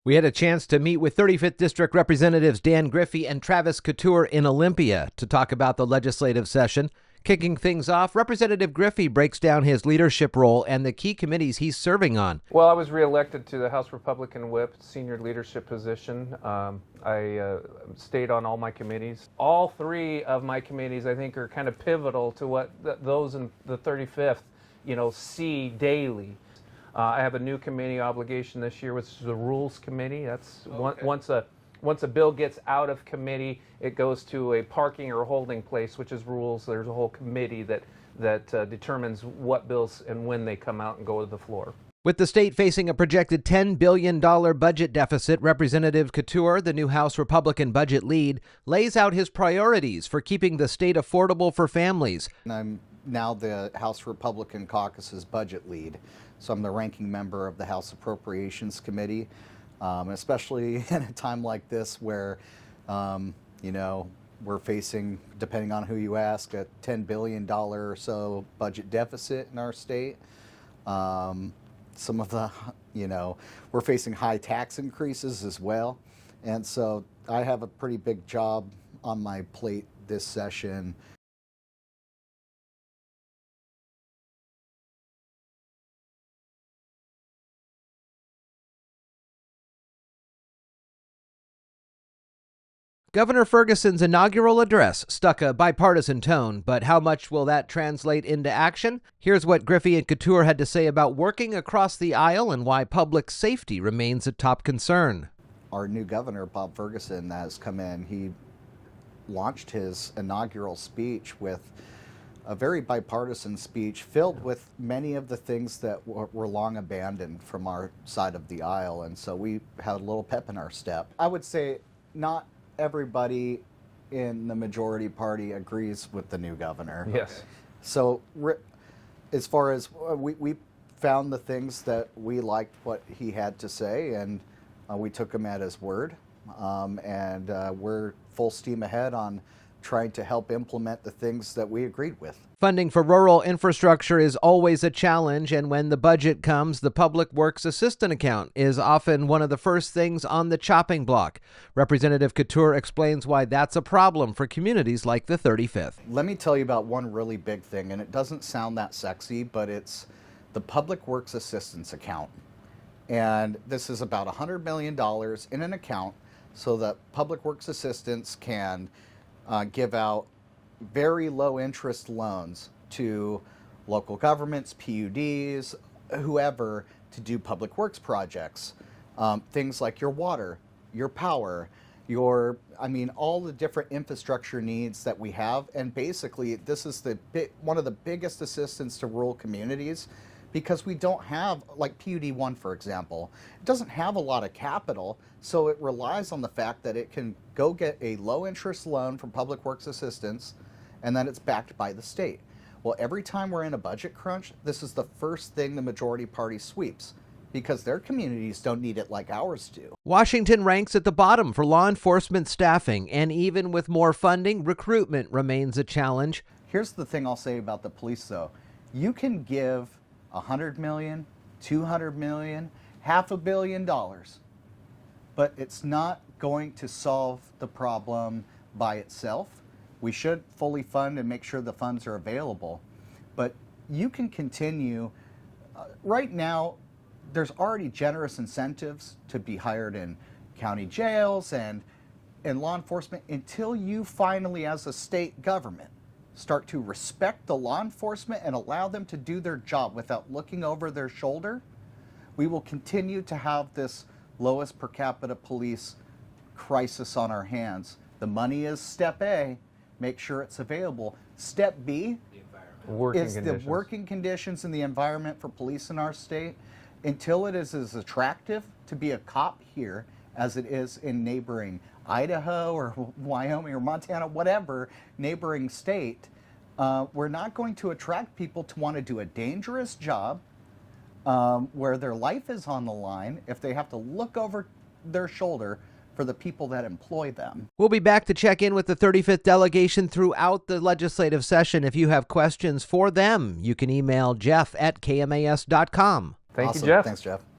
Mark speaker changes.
Speaker 1: We had a chance to meet with 35th District Representatives Dan Griffey and Travis Couture in Olympia to talk about the legislative session. Kicking things off, Representative Griffey breaks down his leadership role and the key committees he's serving on.
Speaker 2: Well, I was reelected to the House Republican Whip senior leadership position. I stayed on all my committees. All three of my committees, I think, are kind of pivotal to what those in the 35th, see daily. I have a new committee obligation this year, which is the Rules Committee. That's okay. Once a bill gets out of committee, it goes to a parking or holding place, which is rules. There's a whole committee that determines what bills and when they come out and go to the floor.
Speaker 1: With the state facing a projected $10 billion budget deficit, Representative Couture, the new House Republican budget lead, lays out his priorities for keeping the state affordable for families.
Speaker 3: I'm now the House Republican Caucus's budget lead, so I'm the ranking member of the House Appropriations Committee, especially in a time like this where, we're facing, depending on who you ask, a $10 billion or so budget deficit in our state. Some of the, we're facing high tax increases as well. And so I have a pretty big job on my plate this session.
Speaker 1: Governor Ferguson's inaugural address struck a bipartisan tone, but how much will that translate into action? Here's what Griffey and Couture had to say about working across the aisle and why public safety remains a top concern.
Speaker 3: Our new governor, Bob Ferguson, has come in. He launched his inaugural speech with a very bipartisan speech filled with many of the things that were long abandoned from our side of the aisle, and so we had a little pep in our step. I would say not everybody in the majority party agrees with the new governor.
Speaker 2: Yes.
Speaker 3: So as far as we found the things that we liked what he had to say, and we took him at his word, and we're full steam ahead on trying to help implement the things that we agreed with.
Speaker 1: Funding for rural infrastructure is always a challenge, and when the budget comes, the Public Works Assistant account is often one of the first things on the chopping block. Representative Couture explains why that's a problem for communities like the 35th.
Speaker 3: Let me tell you about one really big thing, and it doesn't sound that sexy, but it's the Public Works Assistance account. And this is about $100 million in an account so that Public Works Assistants can give out very low interest loans to local governments, PUDs, whoever, to do public works projects. Things like your water, your power, all the different infrastructure needs that we have. And basically, this is one of the biggest assistance to rural communities, because we don't have, like PUD 1, for example, it doesn't have a lot of capital, so it relies on the fact that it can go get a low interest loan from Public Works Assistance, and then it's backed by the state. Well, every time we're in a budget crunch, this is the first thing the majority party sweeps, because their communities don't need it like ours do.
Speaker 1: Washington ranks at the bottom for law enforcement staffing, and even with more funding, recruitment remains a challenge.
Speaker 3: Here's the thing I'll say about the police, though. You can give $100 million, $200 million, $500 million, but it's not going to solve the problem by itself. We should fully fund and make sure the funds are available, but you can continue. Right now, there's already generous incentives to be hired in county jails and in law enforcement until you finally, as a state government, start to respect the law enforcement and allow them to do their job without looking over their shoulder. We will continue to have this lowest per capita police crisis on our hands. The money is step A, make sure it's available. Step B is the working conditions and the environment for police in our state. Until it is as attractive to be a cop here as it is in neighboring Idaho or Wyoming or Montana, whatever neighboring state, we're not going to attract people to want to do a dangerous job where their life is on the line if they have to look over their shoulder for the people that employ them.
Speaker 1: We'll be back to check in with the 35th delegation throughout the legislative session. If you have questions for them, you can email Jeff at KMAS.com.
Speaker 2: Thank
Speaker 3: Awesome.
Speaker 2: you, Jeff.
Speaker 3: Thanks, Jeff.